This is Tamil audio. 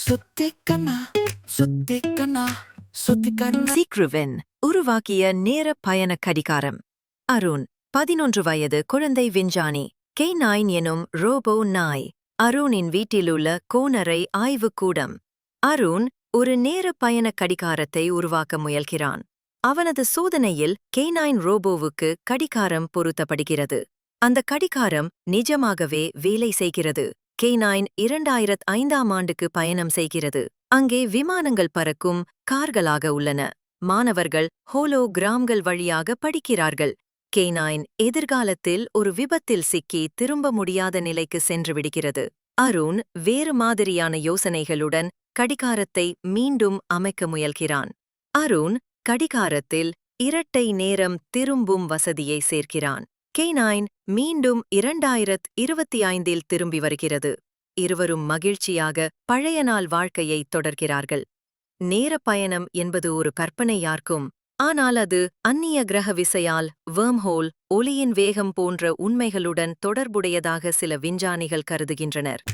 சுத்திக்கண்ணா சுத்திக்கண்ணா சுத்திக்கண்ணா. சீக்ருவின் உருவாக்கிய நேர பயண கடிகாரம். அருண் 11 வயது குழந்தை விஞ்ஞானி. K9 எனும் ரோபோ நாய். அருணின் வீட்டிலுள்ள கோணரை ஆய்வுக்கூடம். அருண் ஒரு நேர பயண கடிகாரத்தை உருவாக்க முயல்கிறான். அவனது சோதனையில் K9 ரோபோவுக்கு கடிகாரம் பொருத்தப்படுகிறது. அந்த கடிகாரம் நிஜமாகவே வேலை செய்கிறது. K9 2005ஆம் ஆண்டுக்கு பயணம் செய்கிறது. அங்கே விமானங்கள் பறக்கும் கார்களாக உள்ளன. மாணவர்கள் ஹோலோகிராம்கள் வழியாக படிக்கிறார்கள். K9 எதிர்காலத்தில் ஒரு விபத்தில் சிக்கி திரும்ப முடியாத நிலைக்கு சென்று விடுகிறது. அருண் வேறு மாதிரியான யோசனைகளுடன் கடிகாரத்தை மீண்டும் அமைக்க முயல்கிறான். அருண் கடிகாரத்தில் இரட்டை நேரம் திரும்பும் வசதியை சேர்க்கிறான். K9 மீண்டும் 2025இல் திரும்பி வருகிறது. இருவரும் மகிழ்ச்சியாக பழைய நாள் வாழ்க்கையை தொடர்கிறார்கள். நேர பயணம் என்பது ஒரு கற்பனையார்க்கும், ஆனால் அது அந்நிய கிரக விசையால், வேர்ம்ஹோல், ஒளியின் வேகம் போன்ற உண்மைகளுடன் தொடர்புடையதாக சில விஞ்ஞானிகள் கருதுகின்றனர்.